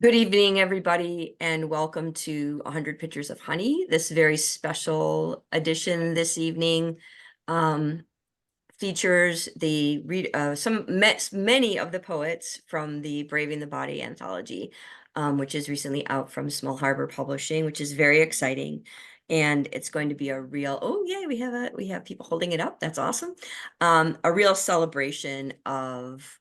Good evening, everybody, and welcome to 100 Pictures of Honey. This very special edition this evening features the many of the poets from the Braving the Body anthology, which is recently out from Small Harbor Publishing, which is very exciting. And it's going to be a real, oh yay, we have people holding it up. That's awesome. A real celebration of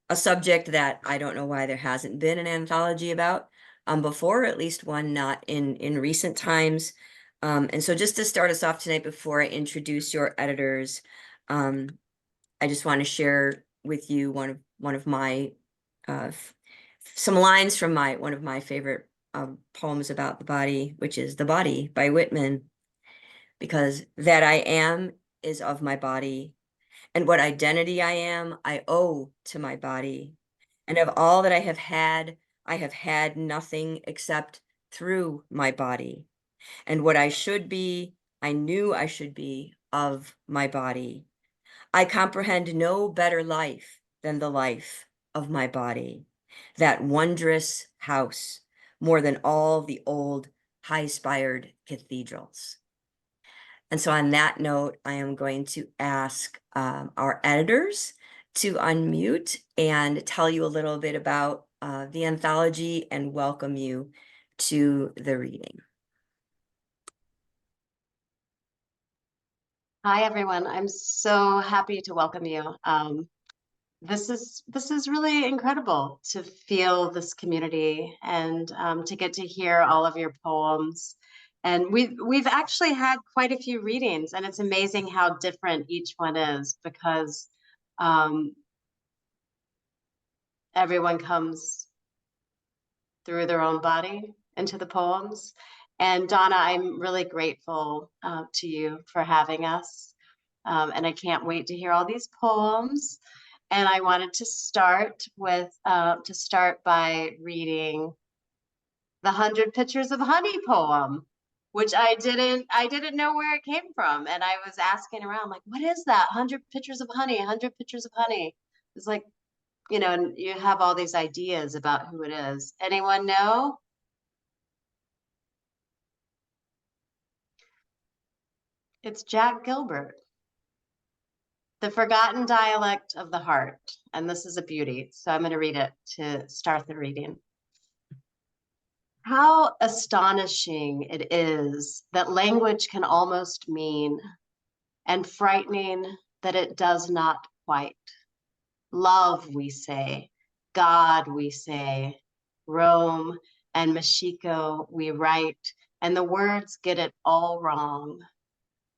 a subject that I don't know why there hasn't been an anthology about before, at least one not in recent times. And so just to start us off tonight, before I introduce your editors, um, I just want to share with you one of my some lines from one of my favorite poems about the body, which is "The Body" by Whitman, because that I am is of my body, and what identity I am, I owe to my body. And of all that I have had nothing except through my body. And what I should be, I knew I should be of my body. I comprehend no better life than the life of my body, that wondrous house, more than all the old high-spired cathedrals. And so on that note, I am going to ask our editors to unmute and tell you a little bit about the anthology and welcome you to the reading. Hi, everyone. I'm so happy to welcome you. This is really incredible to feel this community and to get to hear all of your poems. And we've actually had quite a few readings, and it's amazing how different each one is because everyone comes through their own body into the poems. And Donna, I'm really grateful to you for having us. And I can't wait to hear all these poems. And I wanted to start by reading the 100 Pictures of Honey poem, which I didn't know where it came from. And I was asking around, like, what is that? 100 Pictures of Honey, 100 Pictures of Honey. It's like, and you have all these ideas about who it is. Anyone know? It's Jack Gilbert. The Forgotten Dialect of the Heart. And this is a beauty. So I'm going to read it to start the reading. How astonishing it is that language can almost mean, and frightening that it does not quite. Love, we say. God, we say. Rome and Mexico, we write, and the words get it all wrong.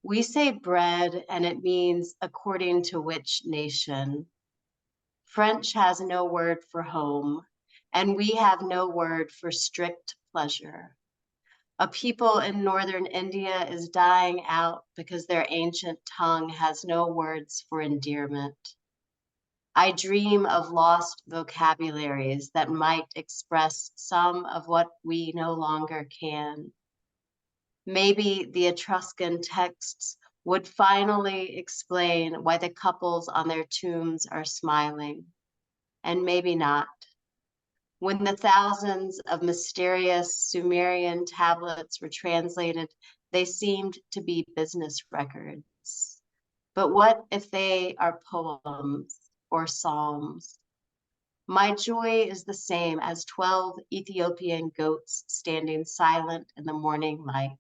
We say bread, and it means according to which nation. French has no word for home, and we have no word for strict pleasure. A people in northern India is dying out because their ancient tongue has no words for endearment. I dream of lost vocabularies that might express some of what we no longer can. Maybe the Etruscan texts would finally explain why the couples on their tombs are smiling, and maybe not. When the thousands of mysterious Sumerian tablets were translated, they seemed to be business records. But what if they are poems or psalms? My joy is the same as 12 Ethiopian goats standing silent in the morning light.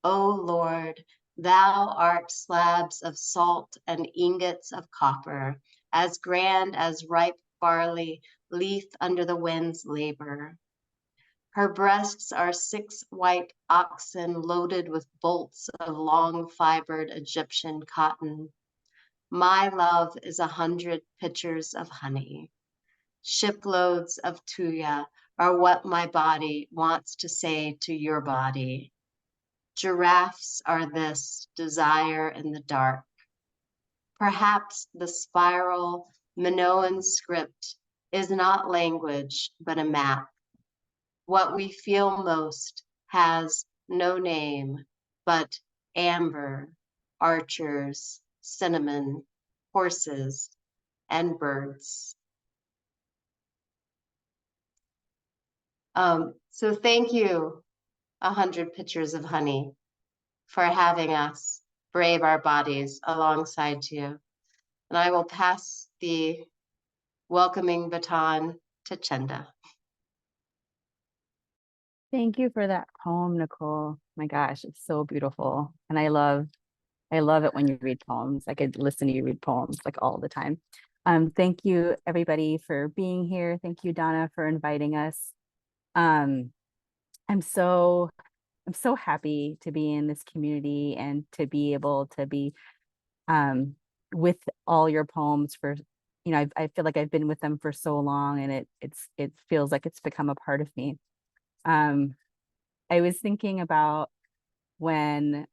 O Lord, thou art slabs of salt and ingots of copper, as grand as ripe barley, lithe under the wind's labor. Her breasts are 6 white oxen loaded with bolts of long-fibered Egyptian cotton. My love is 100 pitchers of honey. Shiploads of tuya are what my body wants to say to your body. Giraffes are this desire in the dark. Perhaps the spiral Minoan script is not language, but a map. What we feel most has no name, but amber, archers, cinnamon, horses, and birds. So thank you, 100 Pictures of Honey, for having us brave our bodies alongside you. And I will pass the welcoming baton to Chenda. Thank you for that poem, Nicole. My gosh, it's so beautiful. And I love it when you read poems. I could listen to you read poems like all the time. Thank you everybody for being here. Thank you, Donna, for inviting us. Um, I'm so happy to be in this community and to be able to be with all your poems for, I feel like I've been with them for so long, and it feels like it's become a part of me. I was thinking about when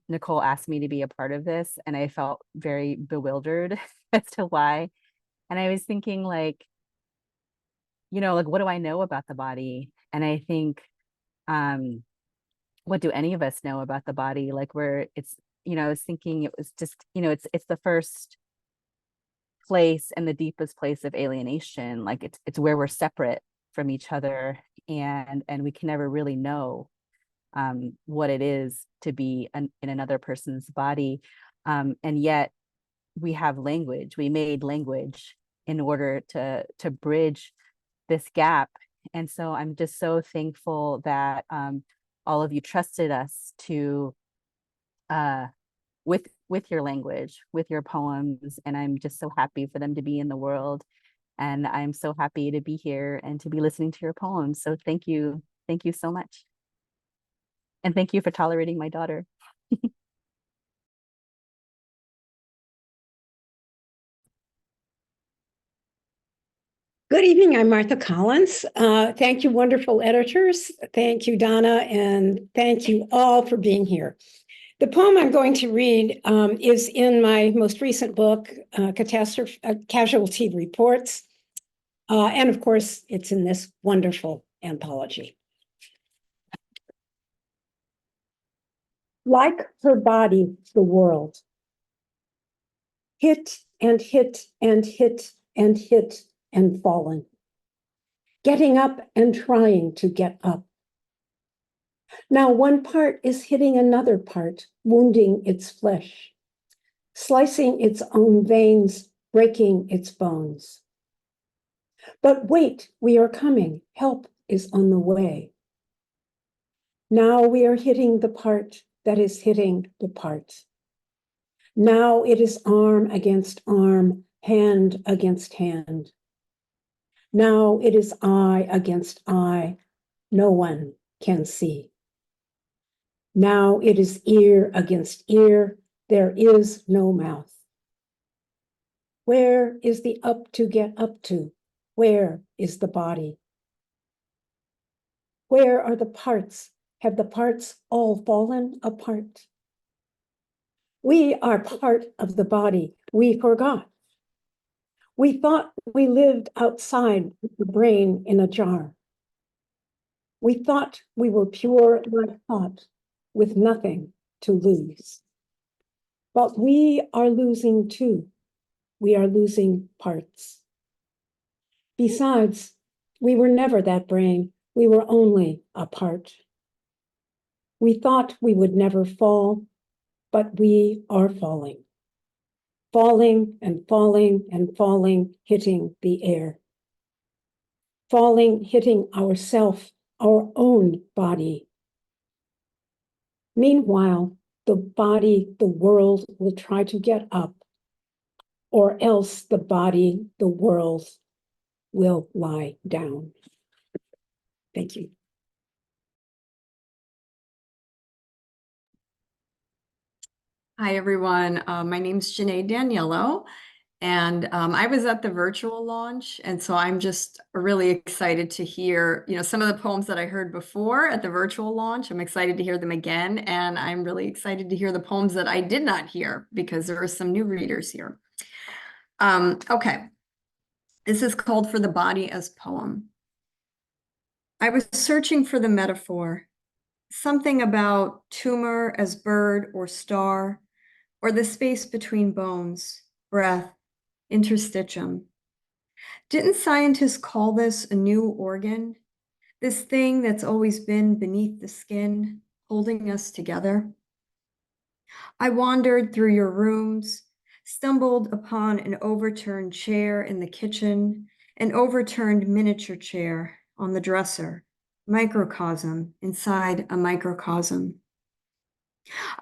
Nicole asked me to be a part of this, and I felt very bewildered as to why. And I was thinking, like, like, what do I know about the body? And I think, what do any of us know about the body? Like, I was thinking it was just, it's the first place and the deepest place of alienation. Like, it's where we're separate from each other, and we can never really know what it is to be in another person's body. And yet we have language. We made language in order to bridge this gap. And so I'm just so thankful that all of you trusted us to with your language, with your poems. And I'm just so happy for them to be in the world. And I'm so happy to be here and to be listening to your poems. So thank you. Thank you so much. And thank you for tolerating my daughter. Good evening. I'm Martha Collins. Thank you, wonderful editors. Thank you, Donna, and thank you all for being here. The poem I'm going to read is in my most recent book, Casualty Reports. And of course, it's in this wonderful anthology. Like her body, the world. Hit and hit and hit and hit and fallen. Getting up and trying to get up. Now one part is hitting another part, wounding its flesh, slicing its own veins, breaking its bones. But wait, we are coming. Help is on the way. Now we are hitting the part that is hitting the part. Now it is arm against arm, hand against hand. Now it is eye against eye. No one can see. Now it is ear against ear. There is no mouth. Where is the up to get up to? Where is the body? Where are the parts? Have the parts all fallen apart? We are part of the body. We forgot. We thought we lived outside with the brain in a jar. We thought we were pure like thought, with nothing to lose. But we are losing too. We are losing parts. Besides, we were never that brain. We were only a part. We thought we would never fall, but we are falling. Falling and falling and falling, hitting the air. Falling, hitting ourself, our own body. Meanwhile, the body, the world will try to get up, or else the body, the world will lie down. Thank you. Hi, everyone. My name's Janae Daniello, and I was at the virtual launch, and so I'm just really excited to hear, some of the poems that I heard before at the virtual launch. I'm excited to hear them again, and I'm really excited to hear the poems that I did not hear because there are some new readers here. Okay, this is called For the Body as Poem. I was searching for the metaphor, something about tumor as bird or star, or the space between bones, breath, interstitium. Didn't scientists call this a new organ? This thing that's always been beneath the skin, holding us together. I wandered through your rooms, stumbled upon an overturned chair in the kitchen, an overturned miniature chair on the dresser, microcosm inside a microcosm.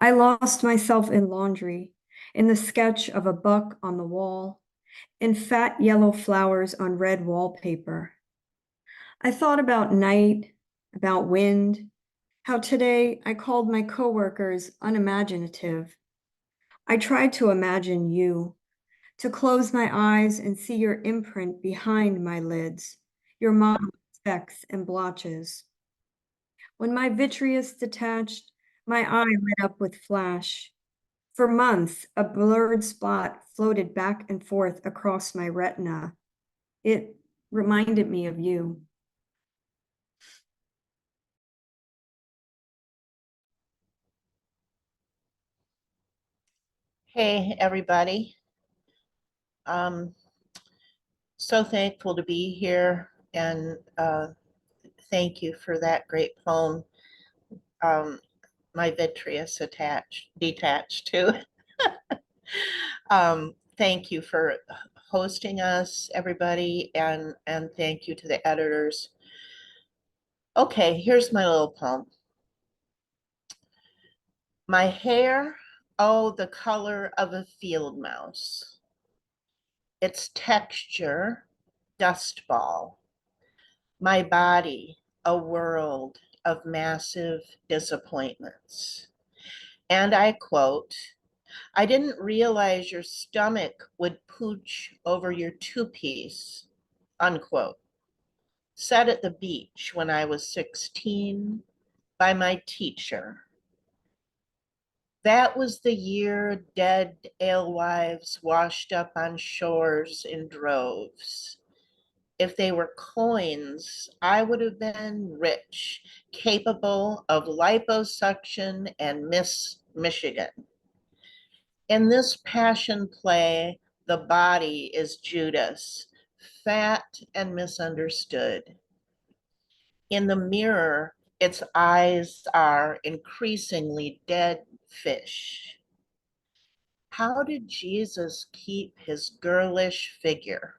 I lost myself in laundry, in the sketch of a buck on the wall, in fat yellow flowers on red wallpaper. I thought about night, about wind, how today I called my coworkers unimaginative. I tried to imagine you, to close my eyes and see your imprint behind my lids, your mottled specks and blotches. When my vitreous detached, my eye lit up with flash. For months, a blurred spot floated back and forth across my retina. It reminded me of you. Hey, everybody. So thankful to be here, and thank you for that great poem. My vitreous detached too. Thank you for hosting us, everybody, and thank you to the editors. Okay, here's my little poem. My hair, oh, the color of a field mouse. Its texture, dust ball. My body, a world of massive disappointments. And I quote, I didn't realize your stomach would pooch over your two-piece, unquote. Said at the beach when I was 16 by my teacher. That was the year dead alewives washed up on shores in droves. If they were coins, I would have been rich, capable of liposuction and Miss Michigan. In this passion play, the body is Judas, fat and misunderstood. In the mirror, its eyes are increasingly dead fish. How did Jesus keep his girlish figure?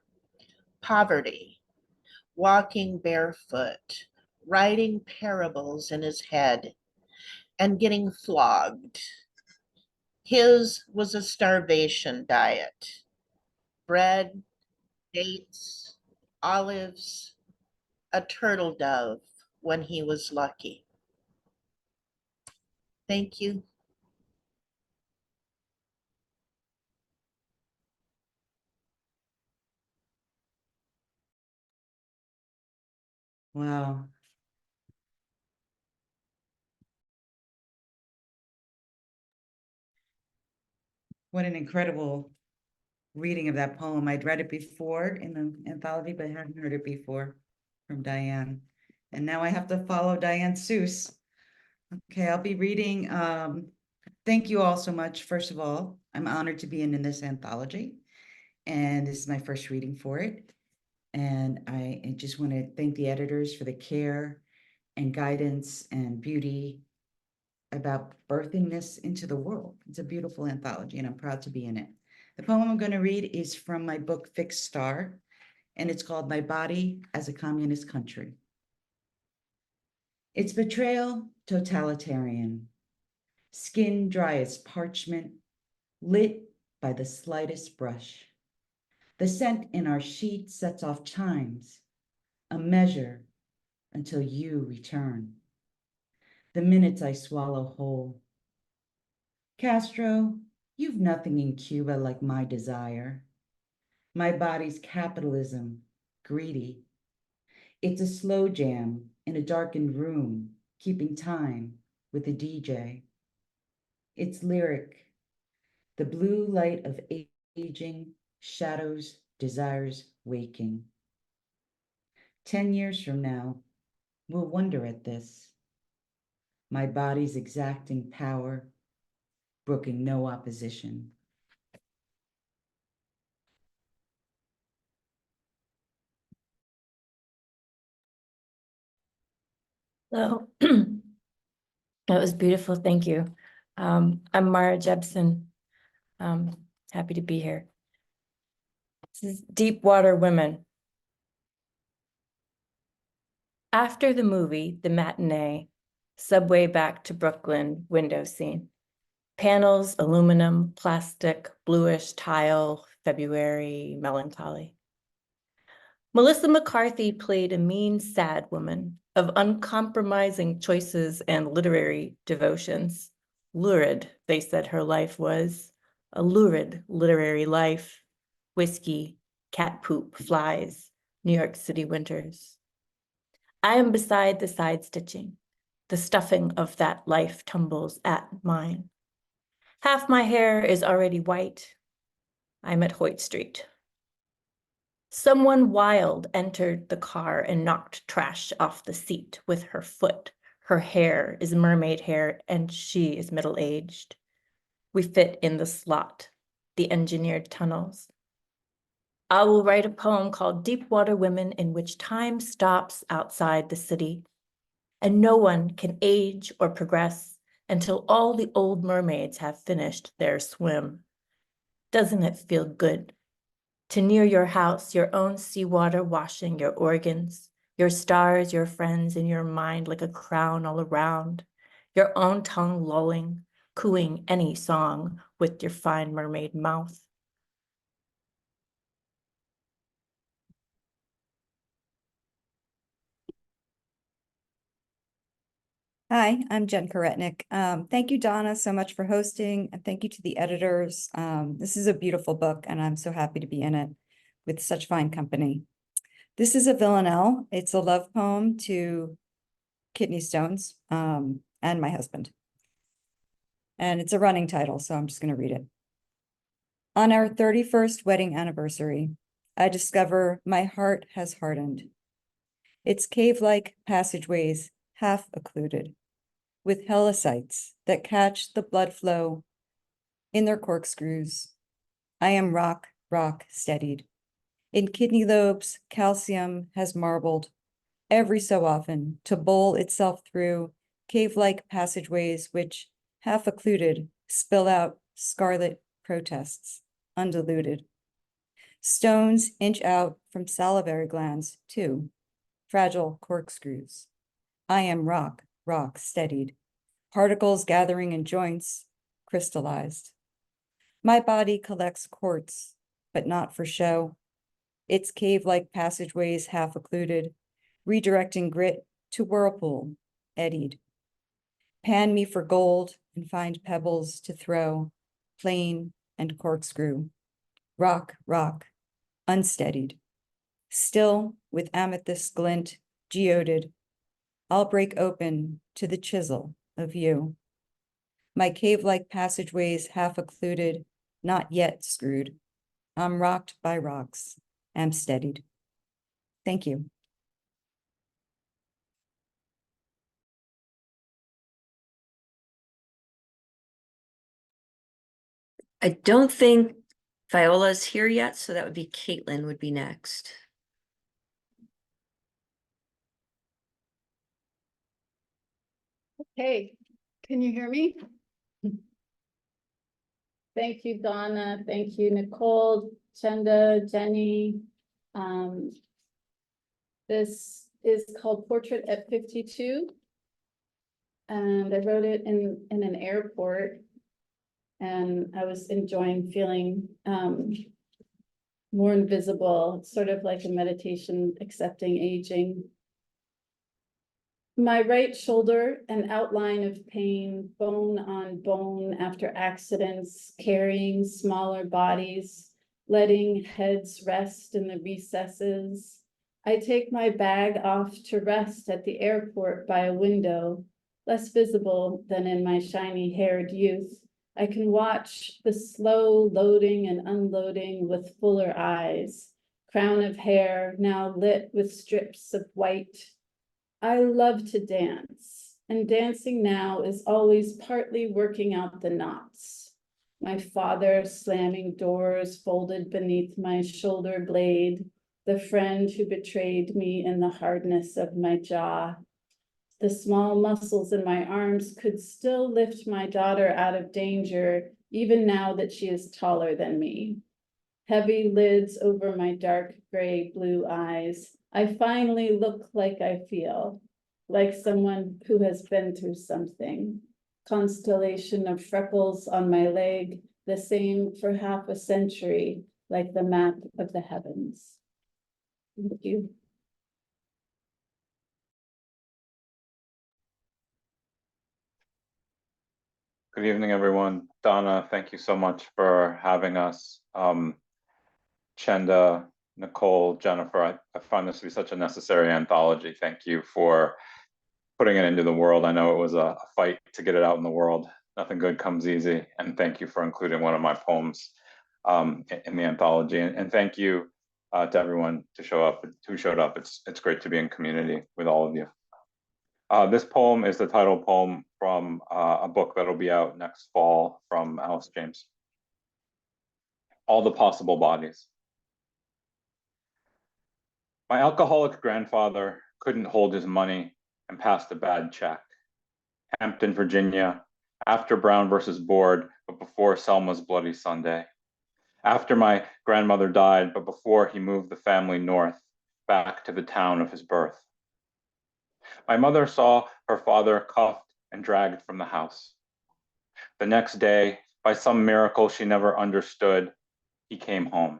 Poverty, walking barefoot, writing parables in his head, and getting flogged. His was a starvation diet: bread, dates, olives, a turtle dove when he was lucky. Thank you. Wow. What an incredible reading of that poem. I'd read it before in the anthology, but I hadn't heard it before from Diane. And now I have to follow Diane Seuss. Okay, I'll be reading. Thank you all so much. First of all, I'm honored to be in this anthology, and this is my first reading for it. And I just want to thank the editors for the care and guidance and beauty about birthing this into the world. It's a beautiful anthology, and I'm proud to be in it. The poem I'm going to read is from my book, Fixed Star, and it's called My Body as a Communist Country. Its betrayal, totalitarian, skin dry as parchment, lit by the slightest brush. The scent in our sheet sets off chimes, a measure until you return. The minutes I swallow whole. Castro, you've nothing in Cuba like my desire. My body's capitalism, greedy. It's a slow jam in a darkened room, keeping time with a DJ. It's lyric, the blue light of aging, shadows, desires waking. 10 years from now, we'll wonder at this. My body's exacting power, brooking no opposition. So that was beautiful. Thank you. I'm Mara Jepson. Happy to be here. This is Deep Water Women. After the movie, The Matinee, subway back to Brooklyn window scene. Panels, aluminum, plastic, bluish tile, February, melancholy. Melissa McCarthy played a mean, sad woman of uncompromising choices and literary devotions. Lurid, they said her life was. A lurid literary life. Whiskey, cat poop, flies, New York City winters. I am beside the side stitching. The stuffing of that life tumbles at mine. Half my hair is already white. I'm at Hoyt Street. Someone wild entered the car and knocked trash off the seat with her foot. Her hair is mermaid hair and she is middle-aged. We fit in the slot, the engineered tunnels. I will write a poem called Deep Water Women in which time stops outside the city and no one can age or progress until all the old mermaids have finished their swim. Doesn't it feel good to near your house, your own seawater washing your organs, your stars, your friends in your mind like a crown all around, your own tongue lulling, cooing any song with your fine mermaid mouth? Hi, I'm Jen Karetnik. Thank you, Donna, so much for hosting, and thank you to the editors. This is a beautiful book, and I'm so happy to be in it with such fine company. This is a villanelle. It's a love poem to kidney stones and my husband. And it's a running title, so I'm just going to read it. On our 31st wedding anniversary, I discover my heart has hardened. Its cave-like passageways half occluded, with helicites that catch the blood flow in their corkscrews. I am rock, rock steadied. In kidney lobes, calcium has marbled every so often to bowl itself through cave-like passageways which, half occluded, spill out scarlet protests, undiluted. Stones inch out from salivary glands, too, fragile corkscrews. I am rock, rock steadied. Particles gathering in joints, crystallized. My body collects quartz, but not for show. Its cave-like passageways half occluded, redirecting grit to whirlpool, eddied. Pan me for gold and find pebbles to throw, plain and corkscrew. Rock, rock, unsteadied. Still with amethyst glint, geoded, I'll break open to the chisel of you. My cave-like passageways half occluded, not yet screwed. I'm rocked by rocks, am steadied. Thank you. I don't think Viola's here yet, so that would be Caitlin would be next. Hey, can you hear me? Thank you, Donna. Thank you, Nicole, Chenda, Jenny. This is called Portrait at 52. And I wrote it in an airport. And I was enjoying feeling more invisible. It's sort of like a meditation, accepting aging. My right shoulder, an outline of pain, bone on bone after accidents, carrying smaller bodies, letting heads rest in the recesses. I take my bag off to rest at the airport by a window, less visible than in my shiny-haired youth. I can watch the slow loading and unloading with fuller eyes, crown of hair now lit with strips of white. I love to dance, and dancing now is always partly working out the knots. My father slamming doors folded beneath my shoulder blade, the friend who betrayed me in the hardness of my jaw. The small muscles in my arms could still lift my daughter out of danger, even now that she is taller than me. Heavy lids over my dark gray blue eyes. I finally look like I feel, like someone who has been through something. Constellation of freckles on my leg, the same for half a century, like the map of the heavens. Thank you. Good evening, everyone. Donna, thank you so much for having us. Chenda, Nicole, Jennifer, I find this to be such a necessary anthology. Thank you for putting it into the world. I know it was a fight to get it out in the world. Nothing good comes easy. And thank you for including one of my poems in the anthology. And thank you to everyone who showed up. It's great to be in community with all of you. This poem is the title poem from a book that'll be out next fall from Alice James. All the Possible Bodies. My alcoholic grandfather couldn't hold his money and passed a bad check. Hampton, Virginia, after Brown versus Board, but before Selma's Bloody Sunday. After my grandmother died, but before he moved the family north, back to the town of his birth. My mother saw her father cuffed and dragged from the house. The next day, by some miracle she never understood, he came home.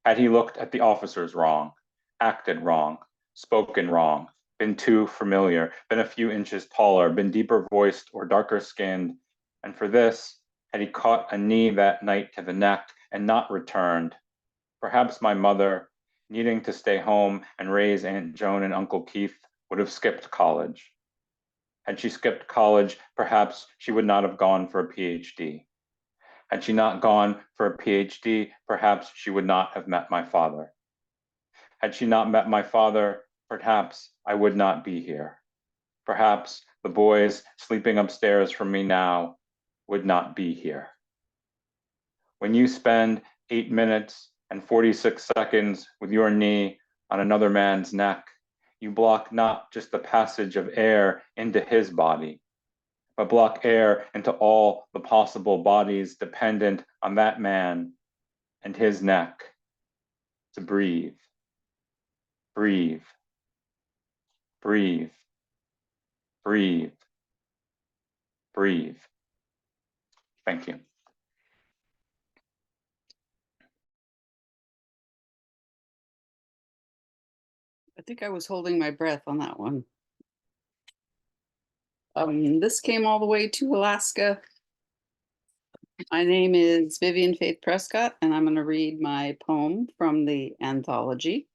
Had he looked at the officers wrong, acted wrong, spoken wrong, been too familiar, been a few inches taller, been deeper voiced or darker skinned, and for this, had he caught a knee that night to the neck and not returned, perhaps my mother, needing to stay home and raise Aunt Joan and Uncle Keith, would have skipped college. Had she skipped college, perhaps she would not have gone for a PhD. Had she not gone for a PhD, perhaps she would not have met my father. Had she not met my father, perhaps I would not be here. Perhaps the boys sleeping upstairs from me now would not be here. When you spend 8 minutes and 46 seconds with your knee on another man's neck, you block not just the passage of air into his body, but block air into all the possible bodies dependent on that man and his neck to breathe, breathe, breathe, breathe, breathe. Thank you. I think I was holding my breath on that one. This came all the way to Alaska. My name is Vivian Faith Prescott, and I'm going to read my poem from the anthology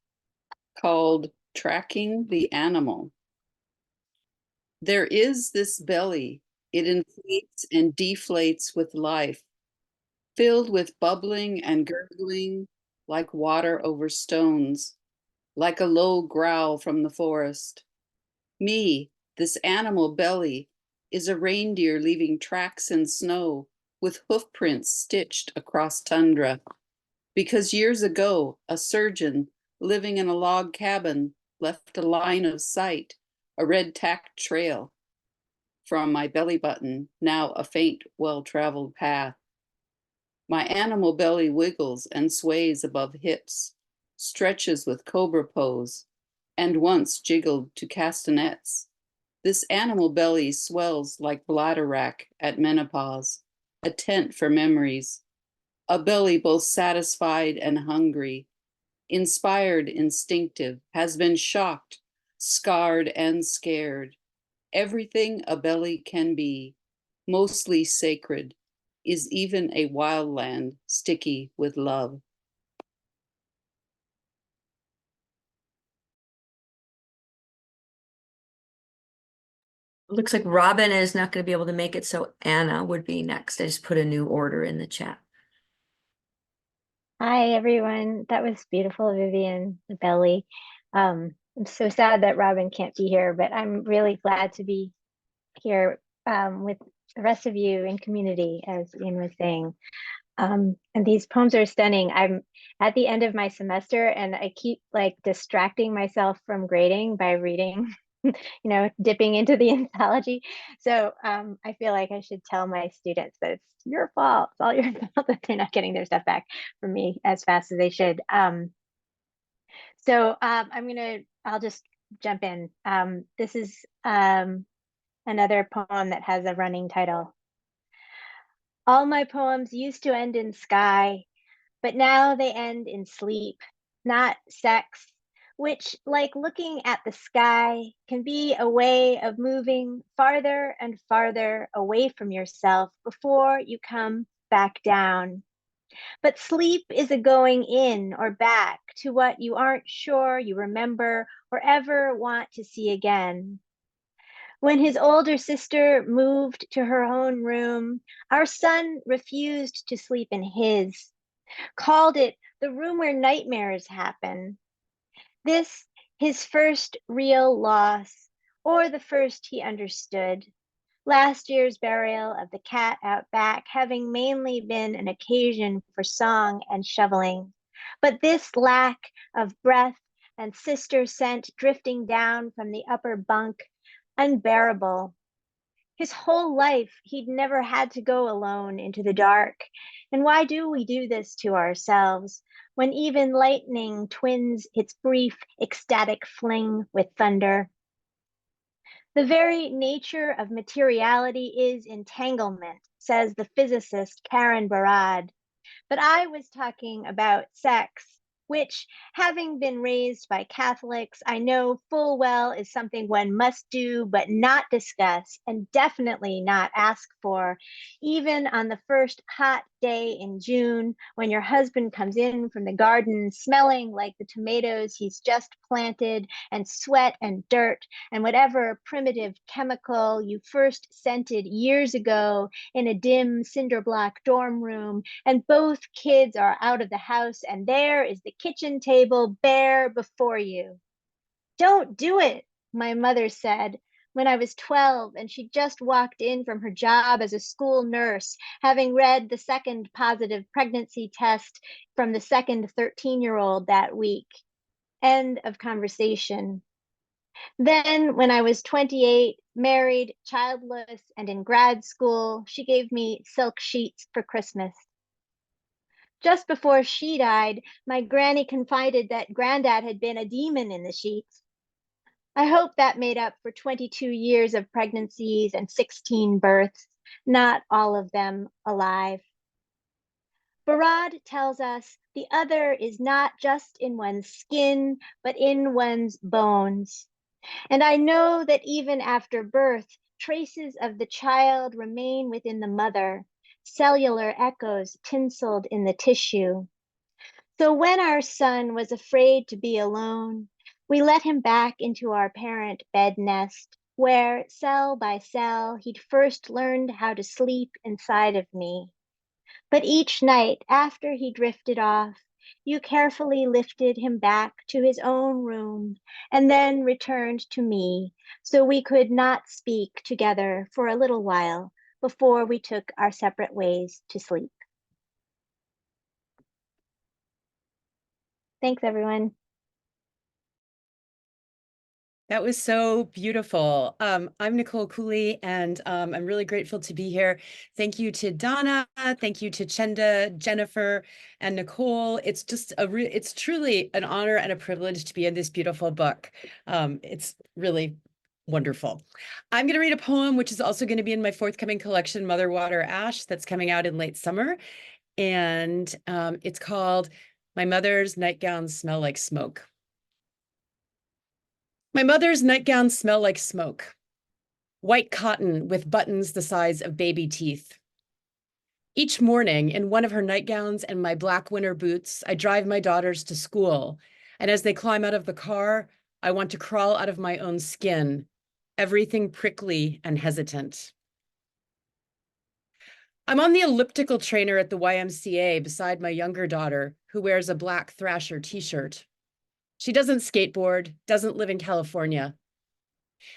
called Tracking the Animal. There is this belly, it inflates and deflates with life, filled with bubbling and gurgling like water over stones, like a low growl from the forest. Me, this animal belly, is a reindeer leaving tracks in snow with hoofprints stitched across tundra. Because years ago, a surgeon living in a log cabin left a line of sight, a red tacked trail from my belly button, now a faint, well-traveled path. My animal belly wiggles and sways above hips, stretches with cobra pose, and once jiggled to castanets. This animal belly swells like bladder rack at menopause, a tent for memories, a belly both satisfied and hungry, inspired, instinctive, has been shocked, scarred, and scared. Everything a belly can be, mostly sacred, is even a wild land sticky with love. Looks like Robin is not going to be able to make it, so Anna would be next. I just put a new order in the chat. Hi, everyone. That was beautiful, Vivian, the belly. I'm so sad that Robin can't be here, but I'm really glad to be here with the rest of you in community, as Ian was saying. And these poems are stunning. I'm at the end of my semester and I keep like distracting myself from grading by reading dipping into the anthology. So I feel like I should tell my students that it's your fault. It's all your fault that they're not getting their stuff back from me as fast as they should. So I'll just jump in. This is another poem that has a running title. All my poems used to end in sky, but now they end in sleep, not sex, which, like looking at the sky, can be a way of moving farther and farther away from yourself before you come back down. But sleep is a going in or back to what you aren't sure you remember or ever want to see again. When his older sister moved to her own room, our son refused to sleep in his, called it the room where nightmares happen. This, his first real loss, or the first he understood. Last year's burial of the cat out back having mainly been an occasion for song and shoveling. But this lack of breath and sister scent drifting down from the upper bunk, unbearable. His whole life, he'd never had to go alone into the dark. And why do we do this to ourselves when even lightning twins its brief, ecstatic fling with thunder? The very nature of materiality is entanglement, says the physicist Karen Barad. But I was talking about sex, which, having been raised by Catholics, I know full well is something one must do but not discuss, and definitely not ask for, even on the first hot day in June when your husband comes in from the garden smelling like the tomatoes he's just planted, and sweat and dirt and whatever primitive chemical you first scented years ago in a dim cinder block dorm room, and both kids are out of the house, and there is the kitchen table bare before you. Don't do it, my mother said when I was 12 and she just walked in from her job as a school nurse, having read the second positive pregnancy test from the second 13-year-old that week. End of conversation. Then, when I was 28, married, childless, and in grad school, she gave me silk sheets for Christmas. Just before she died, my granny confided that Granddad had been a demon in the sheets. I hope that made up for 22 years of pregnancies and 16 births, not all of them alive. Barad tells us the other is not just in one's skin, but in one's bones. And I know that even after birth, traces of the child remain within the mother, cellular echoes tinseled in the tissue. So when our son was afraid to be alone, we let him back into our parent bed nest, where cell by cell he'd first learned how to sleep inside of me. But each night after he drifted off, you carefully lifted him back to his own room and then returned to me so we could not speak together for a little while before we took our separate ways to sleep. Thanks, everyone. That was so beautiful. I'm Nicole Cooley, and I'm really grateful to be here. Thank you to Donna. Thank you to Chenda, Jennifer, and Nicole. It's just it's truly an honor and a privilege to be in this beautiful book. It's really wonderful. I'm going to read a poem, which is also going to be in my forthcoming collection, Mother, Water, Ash, that's coming out in late summer. And it's called My Mother's Nightgowns Smell Like Smoke. My mother's nightgowns smell like smoke. White cotton with buttons the size of baby teeth. Each morning, in one of her nightgowns and my black winter boots, I drive my daughters to school. And as they climb out of the car, I want to crawl out of my own skin, everything prickly and hesitant. I'm on the elliptical trainer at the YMCA beside my younger daughter, who wears a black Thrasher t-shirt. She doesn't skateboard, doesn't live in California.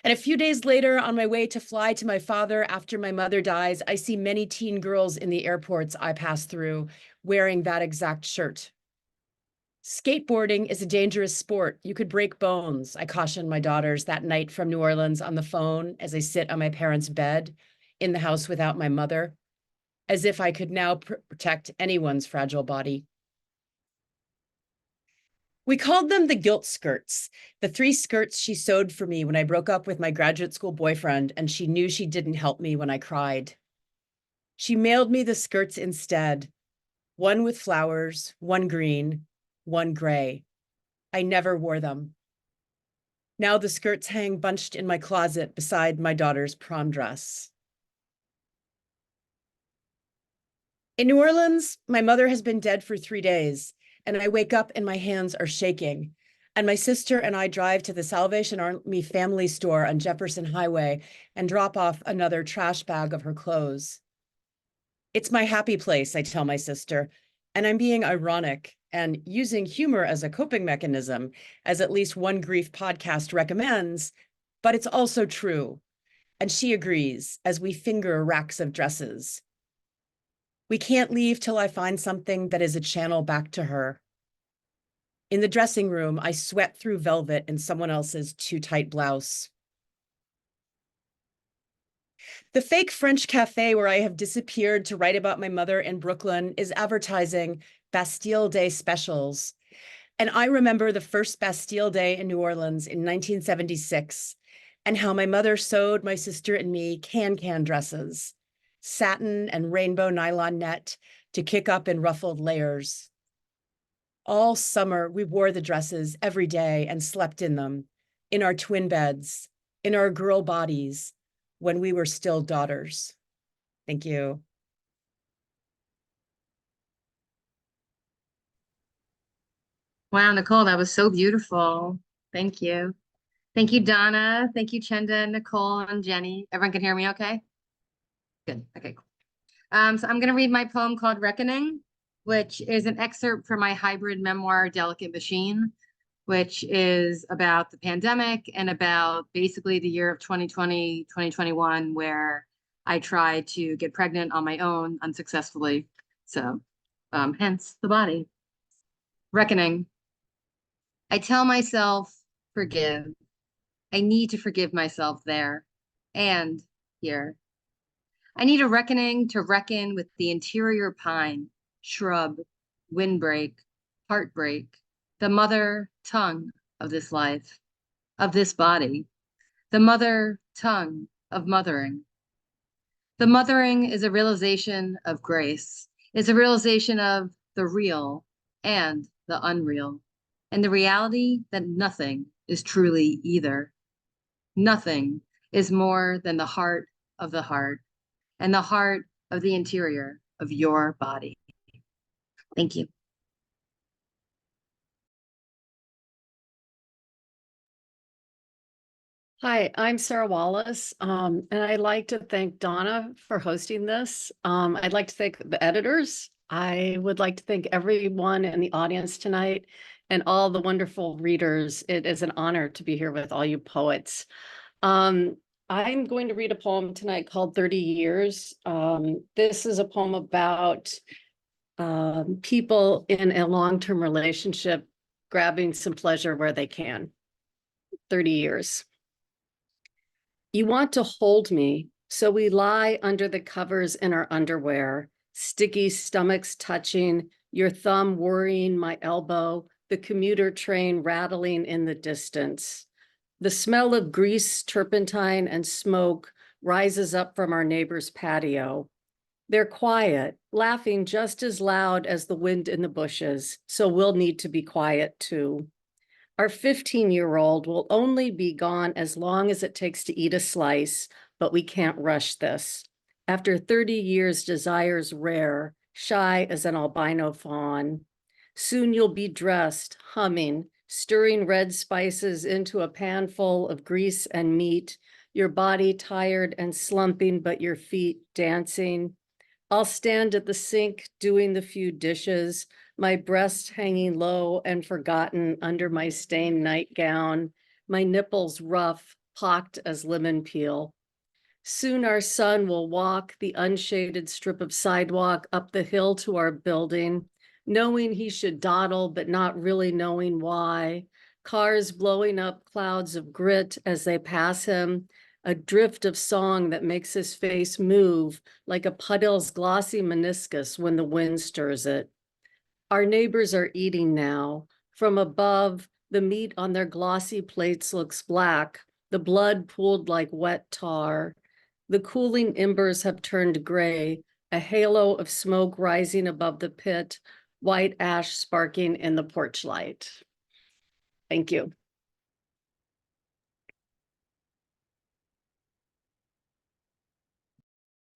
And a few days later, on my way to fly to my father after my mother dies, I see many teen girls in the airports I pass through wearing that exact shirt. Skateboarding is a dangerous sport. You could break bones, I cautioned my daughters that night from New Orleans on the phone as I sit on my parents' bed in the house without my mother, as if I could now protect anyone's fragile body. We called them the guilt skirts, the 3 skirts she sewed for me when I broke up with my graduate school boyfriend and she knew she didn't help me when I cried. She mailed me the skirts instead, one with flowers, one green, one gray. I never wore them. Now the skirts hang bunched in my closet beside my daughter's prom dress. In New Orleans, my mother has been dead for 3 days, and I wake up and my hands are shaking. And my sister and I drive to the Salvation Army family store on Jefferson Highway and drop off another trash bag of her clothes. It's my happy place, I tell my sister, and I'm being ironic and using humor as a coping mechanism, as at least one grief podcast recommends, but it's also true. And she agrees as we finger racks of dresses. We can't leave till I find something that is a channel back to her. In the dressing room, I sweat through velvet in someone else's too tight blouse. The fake French cafe where I have disappeared to write about my mother in Brooklyn is advertising Bastille Day specials. And I remember the first Bastille Day in New Orleans in 1976 and how my mother sewed my sister and me can-can dresses, satin and rainbow nylon net to kick up in ruffled layers. All summer, we wore the dresses every day and slept in them, in our twin beds, in our girl bodies, when we were still daughters. Thank you. Wow, Nicole, that was so beautiful. Thank you. Thank you, Donna. Thank you, Chenda, Nicole, and Jenny. Everyone can hear me okay? Good. Okay, cool. So I'm going to read my poem called Reckoning, which is an excerpt from my hybrid memoir, Delicate Machine, which is about the pandemic and about basically the year of 2020, 2021, where I tried to get pregnant on my own unsuccessfully. So hence the body. Reckoning. I tell myself, forgive. I need to forgive myself there and here. I need a reckoning to reckon with the interior pine, shrub, windbreak, heartbreak, the mother tongue of this life, of this body, the mother tongue of mothering. The mothering is a realization of grace, is a realization of the real and the unreal, and the reality that nothing is truly either. Nothing is more than the heart of the heart and the heart of the interior of your body. Thank you. Hi, I'm Sarah Wallace, and I'd like to thank Donna for hosting this. I'd like to thank the editors. I would like to thank everyone in the audience tonight and all the wonderful readers. It is an honor to be here with all you poets. I'm going to read a poem tonight called 30 Years. This is a poem about people in a long-term relationship grabbing some pleasure where they can. 30 years. You want to hold me, so we lie under the covers in our underwear, sticky stomachs touching, your thumb worrying my elbow, the commuter train rattling in the distance. The smell of grease, turpentine, and smoke rises up from our neighbor's patio. They're quiet, laughing just as loud as the wind in the bushes, so we'll need to be quiet too. Our 15-year-old will only be gone as long as it takes to eat a slice, but we can't rush this. After 30 years, desire's rare, shy as an albino fawn. Soon you'll be dressed, humming, stirring red spices into a pan full of grease and meat, your body tired and slumping, but your feet dancing. I'll stand at the sink doing the few dishes, my breast hanging low and forgotten under my stained nightgown, my nipples rough, pocked as lemon peel. Soon our son will walk the unshaded strip of sidewalk up the hill to our building, knowing he should dawdle, but not really knowing why. Cars blowing up clouds of grit as they pass him, a drift of song that makes his face move like a puddle's glossy meniscus when the wind stirs it. Our neighbors are eating now. From above, the meat on their glossy plates looks black, the blood pooled like wet tar. The cooling embers have turned gray, a halo of smoke rising above the pit, white ash sparking in the porch light. Thank you.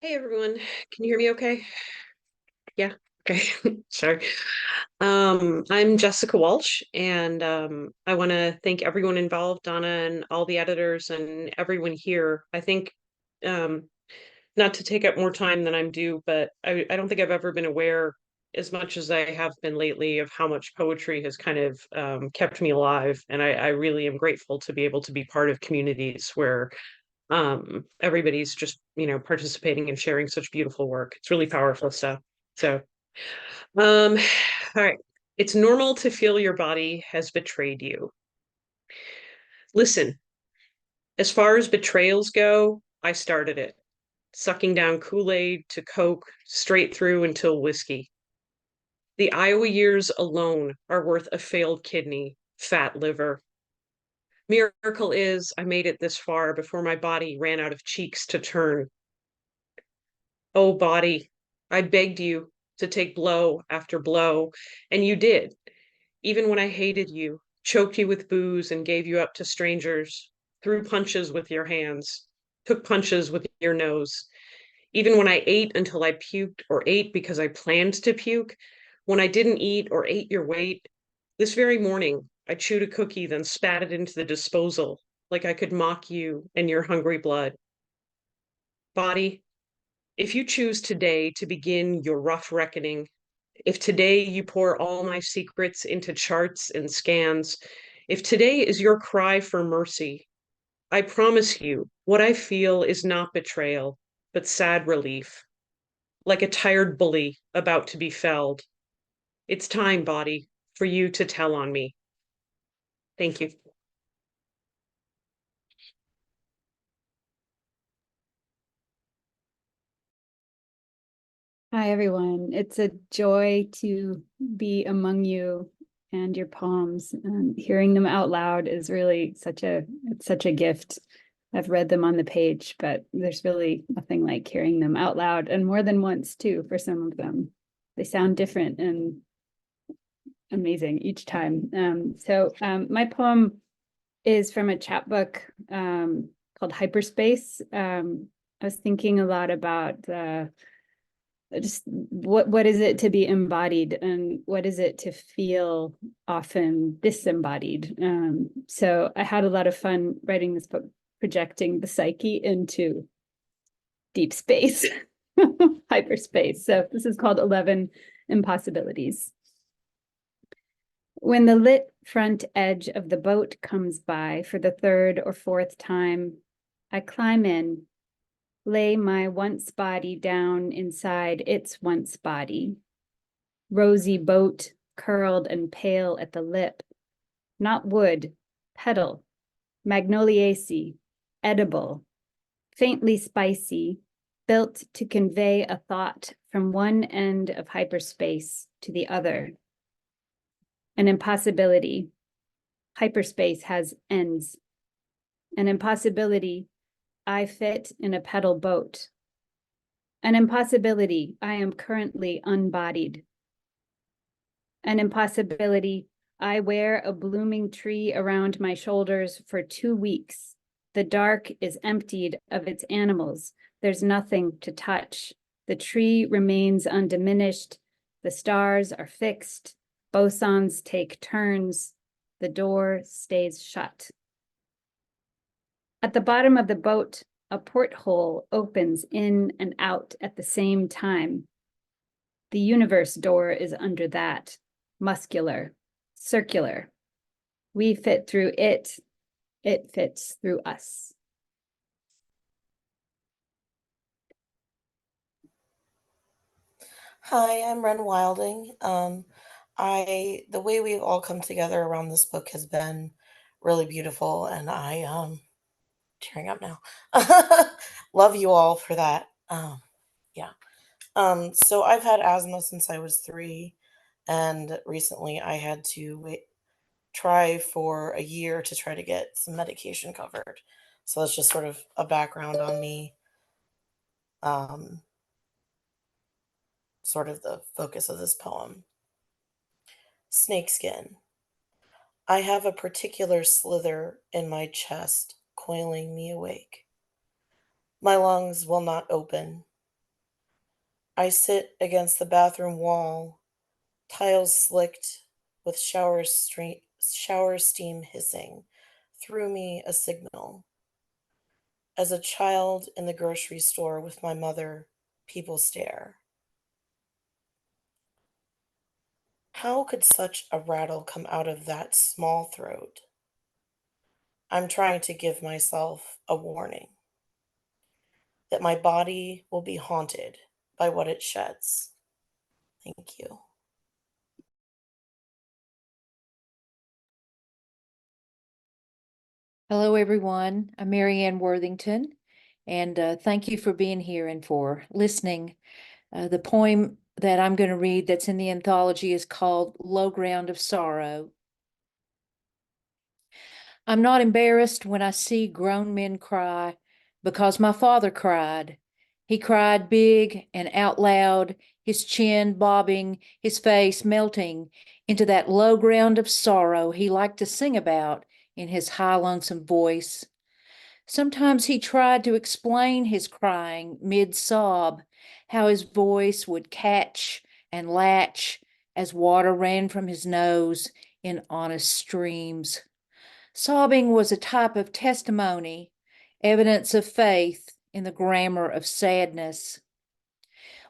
Hey everyone, can you hear me okay? Yeah, okay, sorry. I'm Jessica Walsh, and I want to thank everyone involved, Donna and all the editors and everyone here. I think, not to take up more time than I'm due, but I don't think I've ever been aware as much as I have been lately of how much poetry has kind of kept me alive. And I really am grateful to be able to be part of communities where everybody's just, participating and sharing such beautiful work. It's really powerful stuff. So all right, it's normal to feel your body has betrayed you. Listen, as far as betrayals go, I started it, sucking down Kool-Aid to Coke, straight through until whiskey. The Iowa years alone are worth a failed kidney, fat liver. Miracle is I made it this far before my body ran out of cheeks to turn. Oh, body, I begged you to take blow after blow, and you did, even when I hated you, choked you with booze and gave you up to strangers, threw punches with your hands, took punches with your nose. Even when I ate until I puked or ate because I planned to puke, when I didn't eat or ate your weight, this very morning, I chewed a cookie, then spat it into the disposal like I could mock you and your hungry blood. Body, if you choose today to begin your rough reckoning, if today you pour all my secrets into charts and scans, if today is your cry for mercy, I promise you what I feel is not betrayal, but sad relief, like a tired bully about to be felled. It's time, body, for you to tell on me. Thank you. Hi, everyone. It's a joy to be among you and your poems. And hearing them out loud is really it's such a gift. I've read them on the page, but there's really nothing like hearing them out loud, and more than once too, for some of them. They sound different and amazing each time. My poem is from a chapbook called Hyperspace. I was thinking a lot about just what is it to be embodied, and what is it to feel often disembodied. So I had a lot of fun writing this book, projecting the psyche into deep space, hyperspace. So this is called 11 Impossibilities. When the lit front edge of the boat comes by for the third or fourth time, I climb in, lay my once body down inside its once body. Rosy boat, curled and pale at the lip, not wood, petal, magnoliaceae, edible, faintly spicy, built to convey a thought from one end of hyperspace to the other. An impossibility. Hyperspace has ends. An impossibility. I fit in a pedal boat. An impossibility. I am currently unbodied. An impossibility. I wear a blooming tree around my shoulders for 2 weeks. The dark is emptied of its animals. There's nothing to touch. The tree remains undiminished. The stars are fixed. Bosons take turns. The door stays shut. At the bottom of the boat, a porthole opens in and out at the same time. The universe door is under that, muscular, circular. We fit through it. It fits through us. Hi, I'm Ren Wilding. The way we've all come together around this book has been really beautiful, and tearing up now. Love you all for that. Yeah. So I've had asthma since I was 3, and recently I had to try for a year to try to get some medication covered. So that's just sort of a background on me. Sort of the focus of this poem. Snakeskin. I have a particular slither in my chest, coiling me awake. My lungs will not open. I sit against the bathroom wall, tiles slicked with shower steam hissing threw me a signal. As a child in the grocery store with my mother, people stare. How could such a rattle come out of that small throat? I'm trying to give myself a warning that my body will be haunted by what it sheds. Thank you. Hello, everyone. I'm Marianne Worthington, and thank you for being here and for listening. The poem that I'm going to read that's in the anthology is called Low Ground of Sorrow. I'm not embarrassed when I see grown men cry because my father cried. He cried big and out loud, his chin bobbing, his face melting into that low ground of sorrow he liked to sing about in his high, lonesome voice. Sometimes he tried to explain his crying mid-sob, how his voice would catch and latch as water ran from his nose in honest streams. Sobbing was a type of testimony, evidence of faith in the grammar of sadness.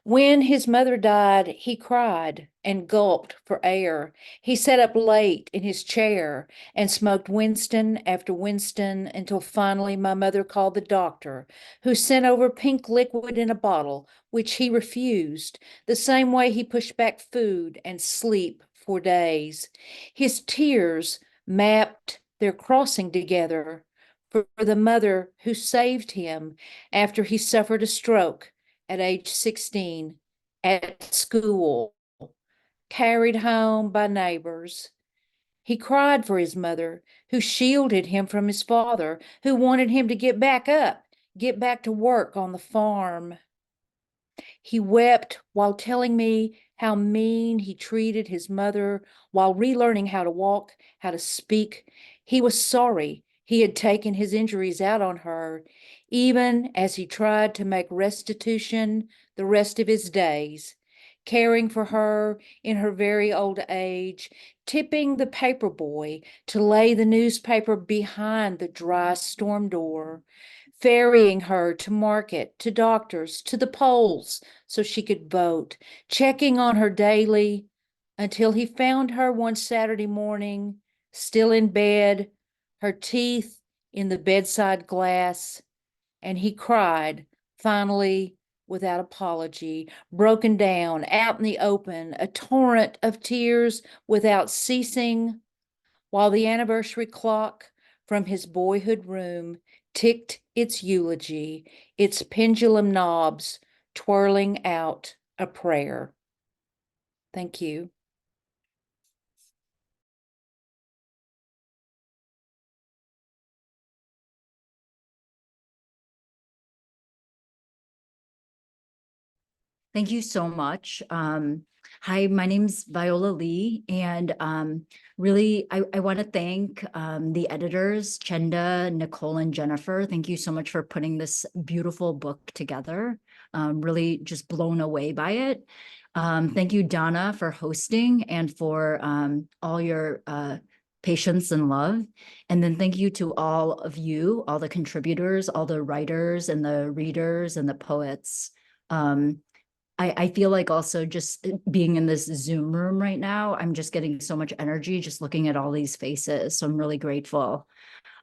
When his mother died, he cried and gulped for air. He sat up late in his chair and smoked Winston after Winston until finally my mother called the doctor, who sent over pink liquid in a bottle, which he refused, the same way he pushed back food and sleep for days. His tears mapped their crossing together for the mother who saved him after he suffered a stroke at age 16 at school, carried home by neighbors. He cried for his mother, who shielded him from his father, who wanted him to get back up, get back to work on the farm. He wept while telling me how mean he treated his mother while relearning how to walk, how to speak. He was sorry he had taken his injuries out on her, even as he tried to make restitution the rest of his days, caring for her in her very old age, tipping the paper boy to lay the newspaper behind the dry storm door, ferrying her to market, to doctors, to the polls so she could vote, checking on her daily until he found her one Saturday morning, still in bed, her teeth in the bedside glass, and he cried, finally, without apology, broken down, out in the open, a torrent of tears without ceasing, while the anniversary clock from his boyhood room ticked its eulogy, its pendulum knobs twirling out a prayer. Thank you. Thank you so much. Hi, my name's Viola Lee, and really, I want to thank the editors, Chenda, Nicole, and Jennifer. Thank you so much for putting this beautiful book together. Really just blown away by it. Thank you, Donna, for hosting and for all your patience and love. And then thank you to all of you, all the contributors, all the writers and the readers and the poets. I feel like also just being in this Zoom room right now, I'm just getting so much energy just looking at all these faces. So I'm really grateful.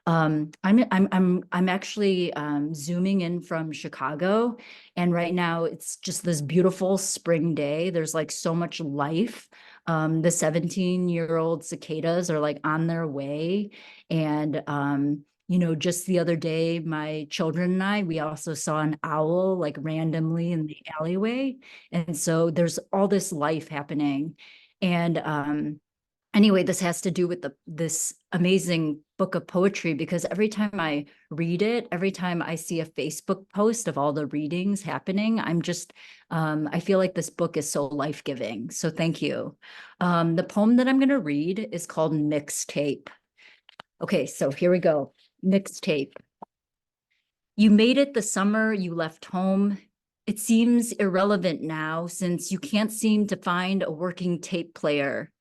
I'm actually zooming in from Chicago, and right now it's just this beautiful spring day. There's like so much life. The 17-year-old cicadas are like on their way. And, you know, just the other day, my children and I, we also saw an owl like randomly in the alleyway. And so there's all this life happening. And anyway, this has to do with this amazing book of poetry, because every time I read it, every time I see a Facebook post of all the readings happening, I'm just, I feel like this book is so life-giving. So thank you. The poem that I'm going to read is called Mixtape. Okay, so here we go. Mixtape. You made it the summer you left home. It seems irrelevant now since you can't seem to find a working tape player.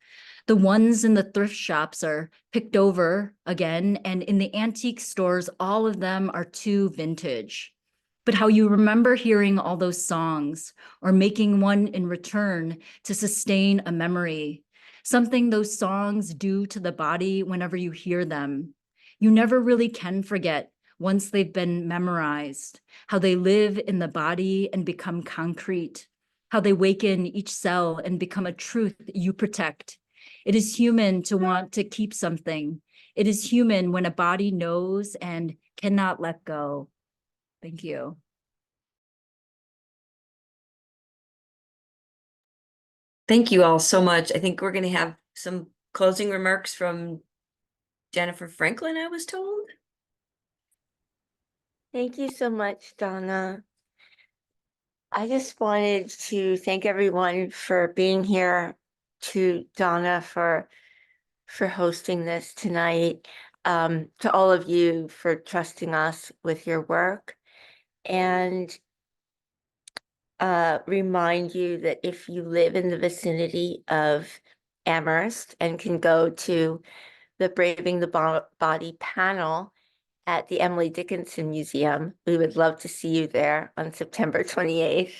The ones in the thrift shops are picked over again, and in the antique stores, all of them are too vintage. But how you remember hearing all those songs or making one in return to sustain a memory, something those songs do to the body whenever you hear them. You never really can forget once they've been memorized, how they live in the body and become concrete, how they waken each cell and become a truth you protect. It is human to want to keep something. It is human when a body knows and cannot let go. Thank you. Thank you all so much. I think we're going to have some closing remarks from Jennifer Franklin, I was told. Thank you so much, Donna. I just wanted to thank everyone for being here, to Donna for hosting this tonight, to all of you for trusting us with your work, and remind you that if you live in the vicinity of Amherst and can go to the Braving the Body panel at the Emily Dickinson Museum, we would love to see you there on September 28th.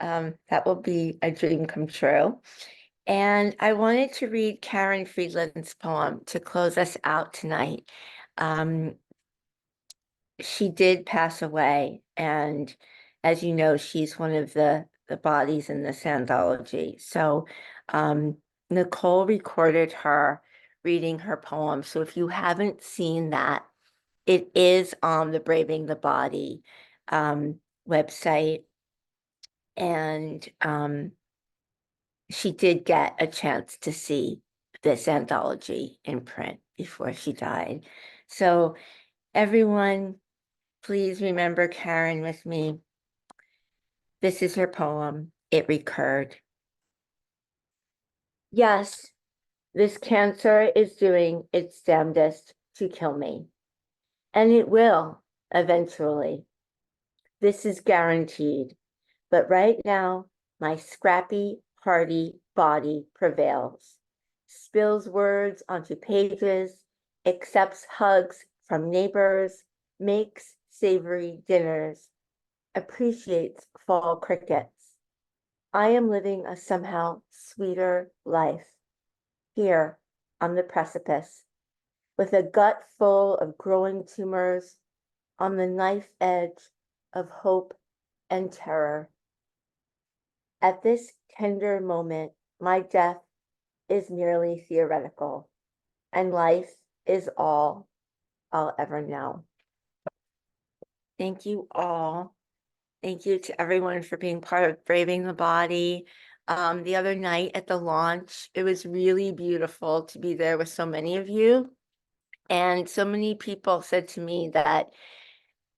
That will be a dream come true. And I wanted to read Karen Friedland's poem to close us out tonight. She did pass away, and as you know, she's one of the bodies in this anthology. So Nicole recorded her reading her poem. So if you haven't seen that, it is on the Braving the Body website. And she did get a chance to see this anthology in print before she died. So everyone, please remember Karen with me. This is her poem, It Recurred. Yes, this cancer is doing its damnedest to kill me, and it will eventually. This is guaranteed, but right now, my scrappy, hardy body prevails, spills words onto pages, accepts hugs from neighbors, makes savory dinners, appreciates fall crickets. I am living a somehow sweeter life here on the precipice, with a gut full of growing tumors on the knife edge of hope and terror. At this tender moment, my death is merely theoretical, and life is all I'll ever know. Thank you all. Thank you to everyone for being part of Braving the Body. The other night at the launch, it was really beautiful to be there with so many of you. And so many people said to me that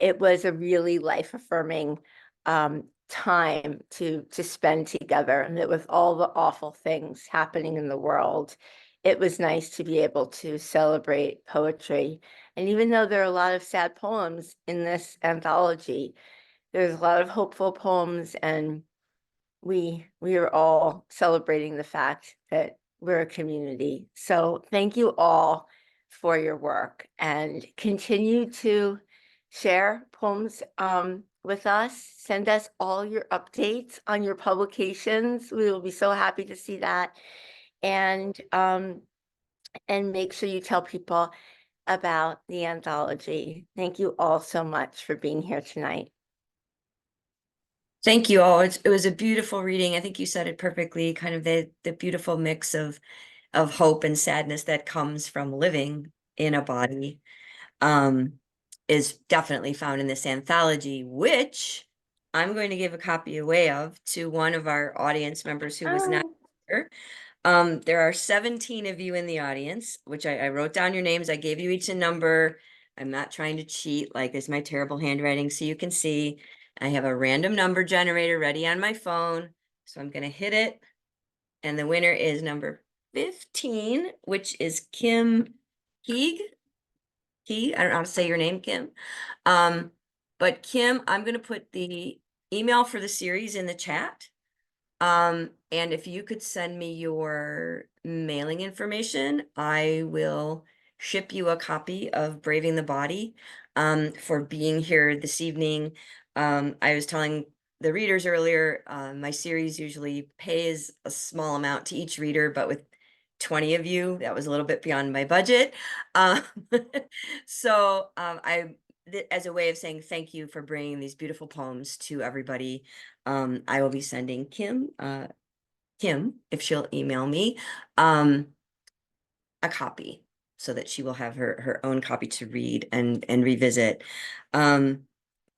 it was a really life-affirming time to spend together, and that with all the awful things happening in the world, it was nice to be able to celebrate poetry. And even though there are a lot of sad poems in this anthology, there's a lot of hopeful poems, and we are all celebrating the fact that we're a community. So thank you all for your work, and continue to share poems with us. Send us all your updates on your publications. We will be so happy to see that. And make sure you tell people about the anthology. Thank you all so much for being here tonight. Thank you all. It was a beautiful reading. I think you said it perfectly, kind of the beautiful mix of hope and sadness that comes from living in a body is definitely found in this anthology, which I'm going to give a copy away of to one of our audience members who was not here. There are 17 of you in the audience, which I wrote down your names. I gave you each a number. I'm not trying to cheat, like it's my terrible handwriting, so you can see. I have a random number generator ready on my phone, so I'm going to hit it. And the winner is number 15, which is Kim Heeg. I don't know how to say your name, Kim. But Kim, I'm going to put the email for the series in the chat. And if you could send me your mailing information, I will ship you a copy of Braving the Body for being here this evening. I was telling the readers earlier, my series usually pays a small amount to each reader, but with 20 of you, that was a little bit beyond my budget. So as a way of saying thank you for bringing these beautiful poems to everybody, I will be sending Kim, if she'll email me, a copy so that she will have her own copy to read and revisit.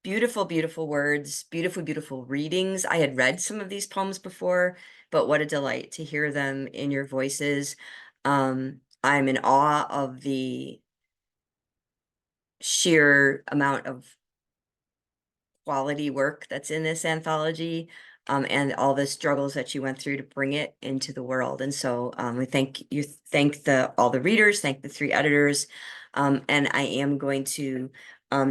Beautiful, beautiful words, beautiful, beautiful readings. I had read some of these poems before, but what a delight to hear them in your voices. I'm in awe of the sheer amount of quality work that's in this anthology, and all the struggles that you went through to bring it into the world. And so we thank all the readers, thank the 3 editors. And I am going to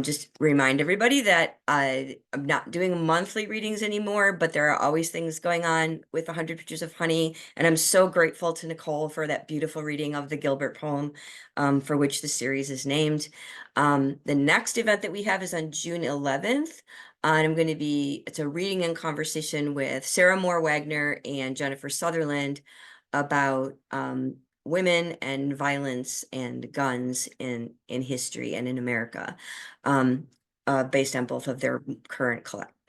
just remind everybody that I'm not doing monthly readings anymore, but there are always things going on with 100 Pictures of Honey. And I'm so grateful to Nicole for that beautiful reading of the Gilbert poem, for which the series is named. The next event that we have is on June 11th. And it's a reading and conversation with Sarah Moore Wagner and Jennifer Sutherland about women and violence and guns in history and in America, based on both of their current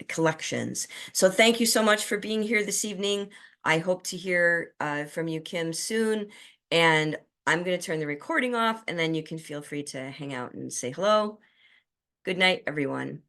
collections. So thank you so much for being here this evening. I hope to hear from you, Kim, soon. And I'm going to turn the recording off, and then you can feel free to hang out and say hello. Good night, everyone.